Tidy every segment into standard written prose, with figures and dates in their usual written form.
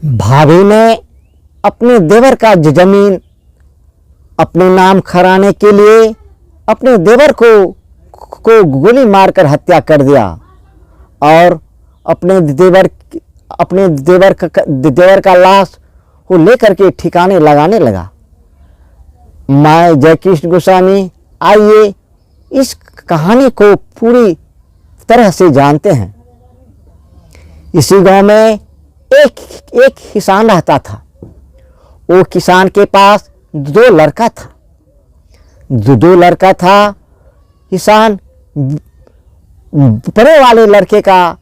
भाभी ने अपने देवर का जमीन अपने नाम कराने के लिए अपने देवर को गोली मारकर हत्या कर दिया और अपने देवर का लाश को लेकर के ठिकाने लगाने लगा। मैं जयकृष्ण गोस्वामी आइए इस कहानी को पूरी तरह से जानते हैं। इसी गांव में एक किसान रहता था। वो किसान के पास दो लड़का था। किसान बड़े वाले लड़के का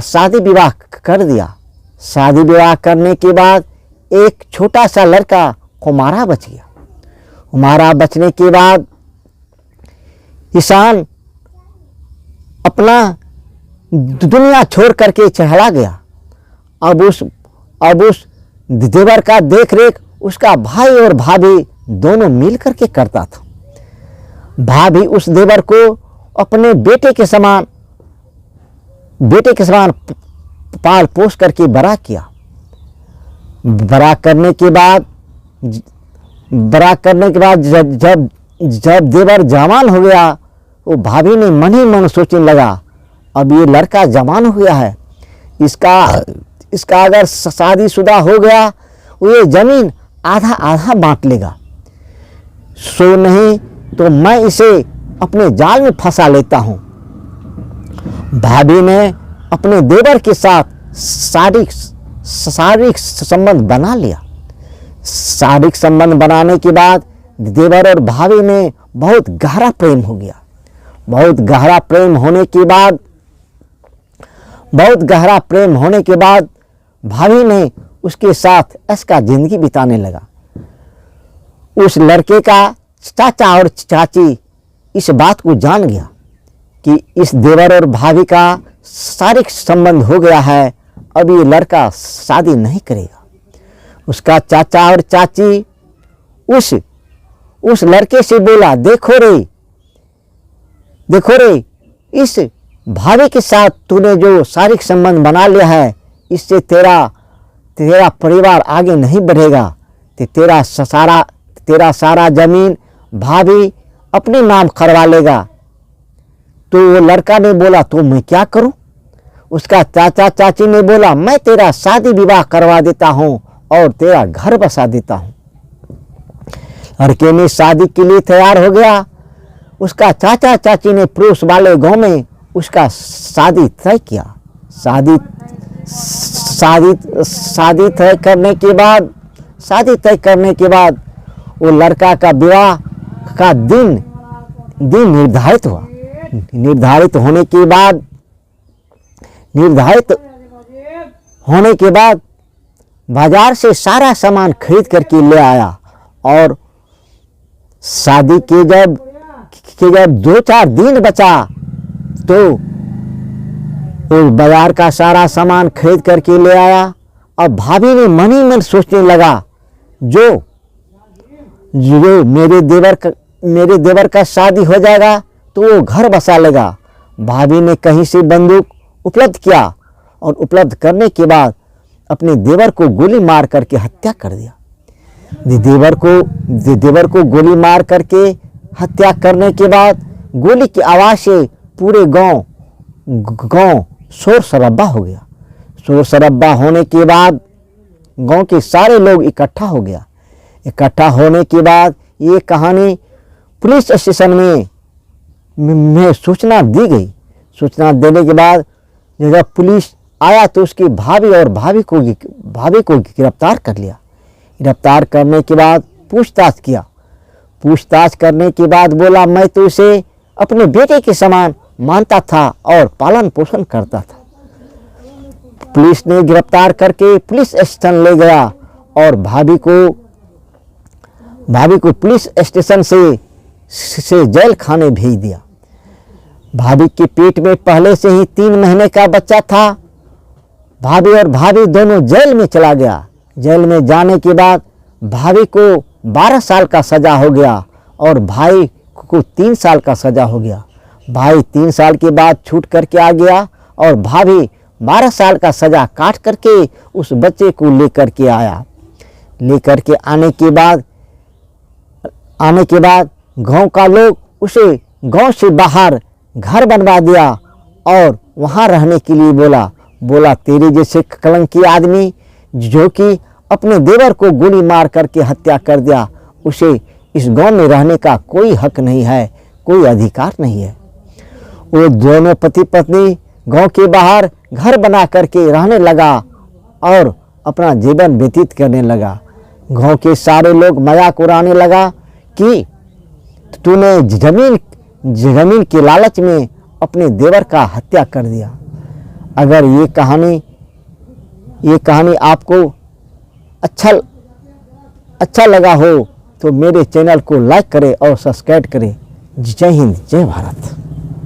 शादी विवाह कर दिया। शादी विवाह करने के बाद एक छोटा सा लड़का कुमारा बच गया। कुमारा बचने के बाद किसान अपना दुनिया छोड़ करके चढ़ा गया। अब उस देवर का देख रेख उसका भाई और भाभी दोनों मिल करके करता था। भाभी उस देवर को अपने बेटे के समान पाल पोस करके बड़ा किया। बड़ा करने के बाद जब देवर जवान हो गया, वो भाभी ने मन ही मन सोचने लगा, अब ये लड़का जवान हो गया है, इसका अगर शादीशुदा हो गया ये जमीन आधा आधा बांट लेगा। सो नहीं तो मैं इसे अपने जाल में फंसा लेता हूँ। भाभी ने अपने देवर के साथ शारीरिक संबंध बना लिया। शारीरिक संबंध बनाने के बाद देवर और भाभी में बहुत गहरा प्रेम हो गया। बहुत गहरा प्रेम होने के बाद भाभी ने उसके साथ ऐसा जिंदगी बिताने लगा। उस लड़के का चाचा और चाची इस बात को जान गया कि इस देवर और भाभी का शारीरिक संबंध हो गया है, अब ये लड़का शादी नहीं करेगा। उसका चाचा और चाची उस लड़के से बोला, देखो रे इस भाभी के साथ तूने जो शारीरिक संबंध बना लिया है, इससे तेरा परिवार आगे नहीं बढ़ेगा। तेरा सारा जमीन भाभी अपने नाम करवा लेगा। तो वो लड़का ने बोला, तो मैं क्या करूं? उसका चाचा चाची ने बोला, मैं तेरा शादी विवाह करवा देता हूं और तेरा घर बसा देता हूं। लड़के ने शादी के लिए तैयार हो गया। उसका चाचा चाची ने पड़ोस वाले गांव में उसका शादी तय किया। शादी तय करने के बाद वो लड़का का विवाह का दिन निर्धारित हुआ। निर्धारित होने के बाद बाजार से सारा सामान खरीद करके ले आया और शादी के जब 2-4 दिन बचा तो बाजार का सारा सामान खरीद करके ले आया। अब भाभी ने मन ही मन सोचने लगा, जो मेरे देवर का शादी हो जाएगा तो वो घर बसा लेगा। भाभी ने कहीं से बंदूक उपलब्ध किया और उपलब्ध करने के बाद अपने देवर को गोली मार करके हत्या कर दिया। देवर को गोली मार करके हत्या करने के बाद गोली की आवाज़ से पूरे गांव शोर शराबा हो गया। शोर शराबा होने के बाद गांव के सारे लोग इकट्ठा हो गया। इकट्ठा होने के बाद ये कहानी पुलिस स्टेशन में सूचना दी गई। सूचना देने के बाद जब पुलिस आया तो उसकी भाभी को गिरफ्तार कर लिया। गिरफ्तार करने के बाद पूछताछ किया। पूछताछ करने के बाद बोला, मैं तो उसे अपने बेटे के समान मानता था और पालन पोषण करता था। पुलिस ने गिरफ्तार करके पुलिस स्टेशन ले गया और भाभी को पुलिस स्टेशन से जेल खाने भेज दिया। भाभी के पेट में पहले से ही 3 महीने का बच्चा था। भाभी दोनों जेल में चला गया। जेल में जाने के बाद भाभी को 12 साल का सजा हो गया और भाई को 3 साल का सजा हो गया। भाई 3 साल के बाद छूट करके आ गया और भाभी 12 साल का सज़ा काट करके उस बच्चे को लेकर के आया। लेकर के आने के बाद गांव का लोग उसे गांव से बाहर घर बनवा दिया और वहाँ रहने के लिए बोला तेरे जैसे कलंकी आदमी जो कि अपने देवर को गोली मार करके हत्या कर दिया, उसे इस गांव में रहने का कोई हक नहीं है, कोई अधिकार नहीं है। वो दोनों पति पत्नी गांव के बाहर घर बना करके रहने लगा और अपना जीवन व्यतीत करने लगा। गांव के सारे लोग मजाक उड़ाने लगा कि तूने जमीन के लालच में अपने देवर का हत्या कर दिया। अगर ये कहानी आपको अच्छा लगा हो तो मेरे चैनल को लाइक करें और सब्सक्राइब करें। जय हिंद, जय भारत।